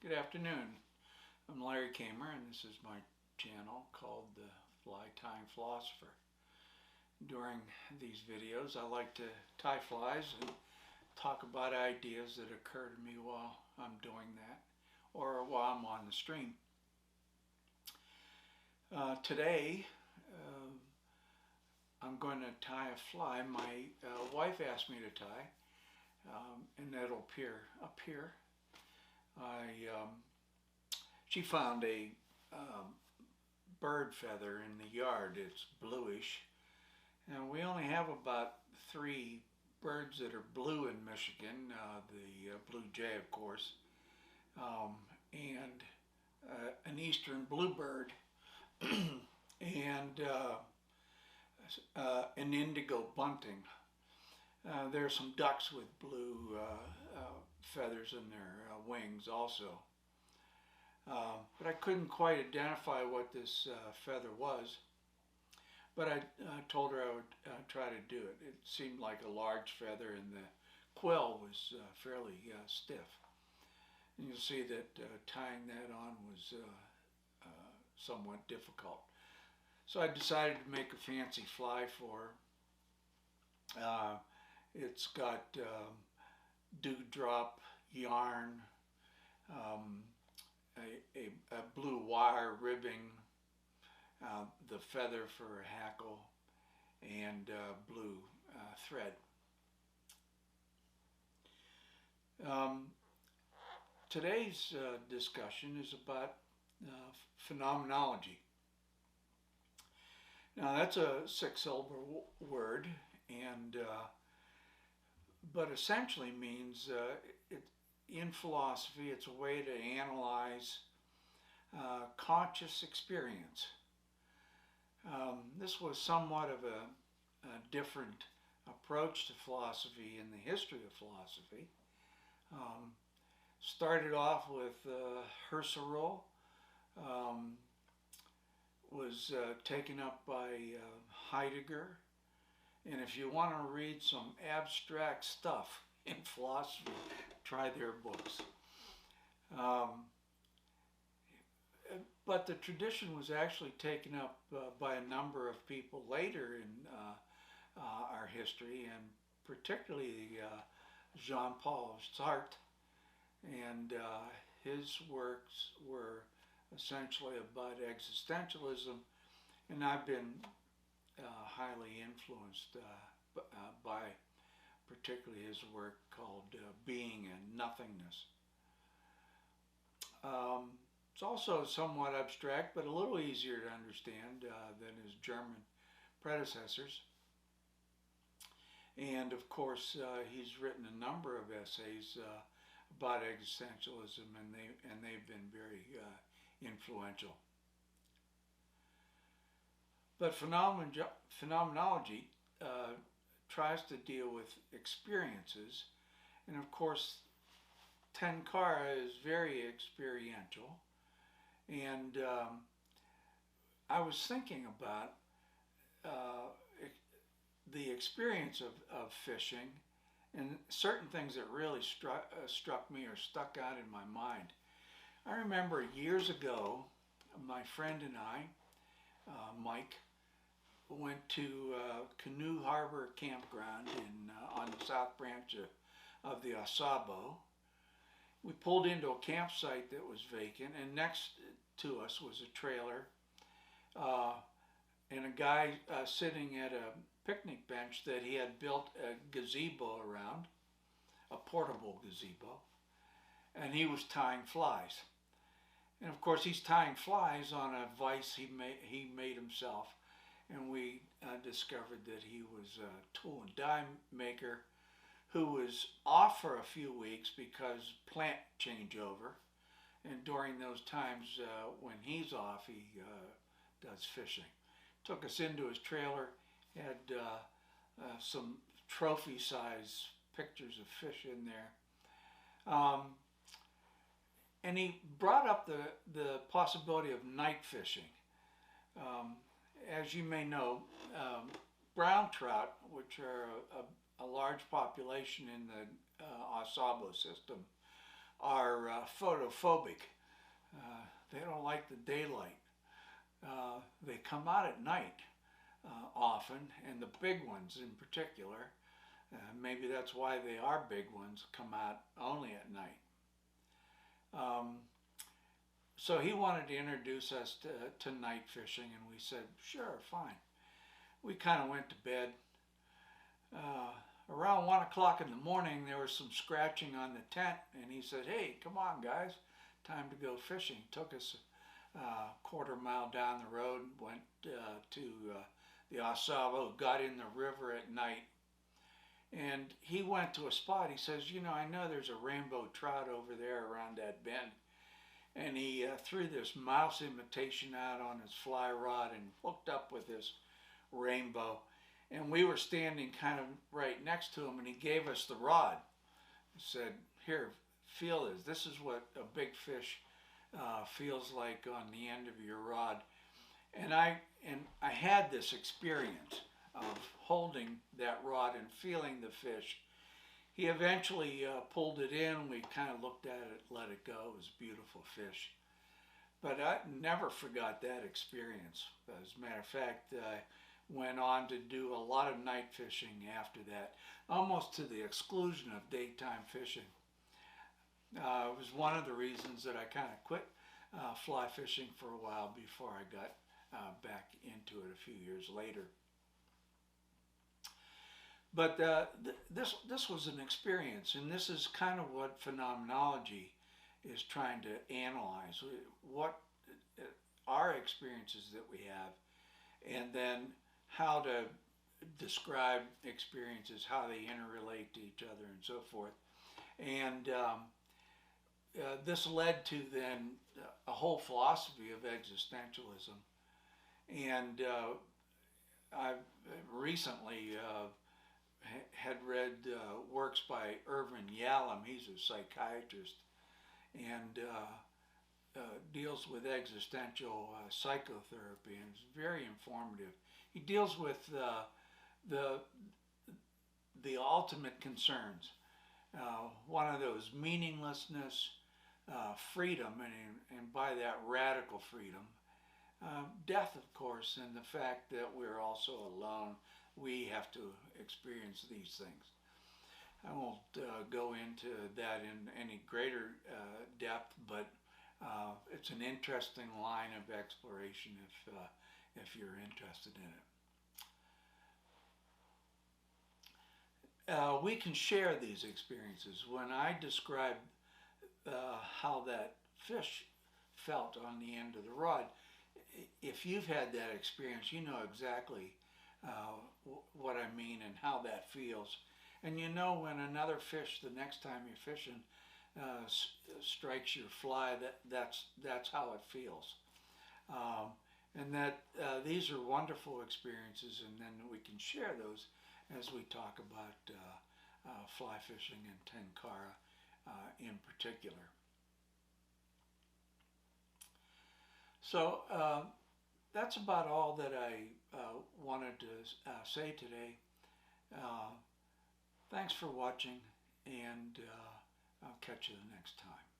Good afternoon. I'm Larry Kamer, and this is my channel called The Fly Tying Philosopher. During these videos, I like to tie flies and talk about ideas that occur to me while I'm doing that or while I'm on the stream. Today, I'm going to tie a fly. My wife asked me to tie, and that'll appear up here. She found a bird feather in the yard. It's bluish, and we only have about 3 birds that are blue in Michigan. The blue jay, of course, and an eastern bluebird, and an indigo bunting. There are some ducks with blue feathers in their wings also. But I couldn't quite identify what this feather was. But I told her I would try to do it. It seemed like a large feather, and the quill was fairly stiff. And you'll see that tying that on was somewhat difficult. So I decided to make a fancy fly for her. It's got dewdrop yarn, a blue wire ribbing, the feather for a hackle, and blue thread. Today's discussion is about phenomenology. Now that's a 6-syllable word, and but essentially means in philosophy, it's a way to analyze conscious experience. This was somewhat of a different approach to philosophy in the history of philosophy. Started off with Husserl, was taken up by Heidegger, and if you want to read some abstract stuff in philosophy, try their books. But the tradition was actually taken up by a number of people later in our history, and particularly Jean-Paul Sartre, and his works were essentially about existentialism, and I've been highly influenced by particularly his work called Being and Nothingness. It's also somewhat abstract, but a little easier to understand than his German predecessors. And of course, he's written a number of essays about existentialism, and they've been very influential. But phenomenology tries to deal with experiences, and of course Tenkara is very experiential, and I was thinking about the experience of fishing, and certain things that really struck me or stuck out in my mind. I remember years ago, my friend and I, Mike, went to Canoe Harbor Campground on the South Branch of the Ausabo. We pulled into a campsite that was vacant, and next to us was a trailer and a guy sitting at a picnic bench that he had built a gazebo around, a portable gazebo, and he was tying flies. And of course he's tying flies on a vise he made himself, and we discovered that he was a tool and die maker who was off for a few weeks because plant changeover, and during those times when he's off, he does fishing. Took us into his trailer, had some trophy size pictures of fish in there, and he brought up the possibility of night fishing. As you may know, brown trout, which are a large population in the Ausabo system, are photophobic. They don't like the daylight. They come out at night often, and the big ones in particular. Maybe that's why they are big ones, come out only at night. So he wanted to introduce us to night fishing, and we said, sure, fine. We kind of went to bed. Around 1 o'clock in the morning, there was some scratching on the tent, and he said, hey, come on, guys, time to go fishing. Took us a quarter mile down the road, went to the Osavo, got in the river at night, and he went to a spot. He says, you know, I know there's a rainbow trout over there around that bend. And he threw this mouse imitation out on his fly rod and hooked up with this rainbow. And we were standing kind of right next to him, and he gave us the rod. He said, here, feel this. This is what a big fish feels like on the end of your rod. And I had this experience of holding that rod and feeling the fish. He eventually pulled it in. We kind of looked at it, let it go. It was a beautiful fish. But I never forgot that experience. As a matter of fact, I went on to do a lot of night fishing after that, almost to the exclusion of daytime fishing. It was one of the reasons that I kind of quit fly fishing for a while before I got back into it a few years later. But this was an experience, and this is kind of what phenomenology is trying to analyze. What are experiences that we have, and then how to describe experiences, how they interrelate to each other, and so forth. And this led to then a whole philosophy of existentialism. And I've recently had read works by Irvin Yalom. He's a psychiatrist, and deals with existential psychotherapy, and it's very informative. He deals with the ultimate concerns. One of those, meaninglessness, freedom, and by that radical freedom, death, of course, and the fact that we're also alone. We have to experience these things. I won't go into that in any greater depth, but it's an interesting line of exploration if you're interested in it. We can share these experiences. When I describe how that fish felt on the end of the rod, if you've had that experience, you know exactly what I mean and how that feels. And you know when another fish, the next time you're fishing, strikes your fly, that's how it feels. And that these are wonderful experiences, and then we can share those as we talk about fly fishing and Tenkara in particular. So that's about all that I wanted to say today. Thanks for watching, and I'll catch you the next time.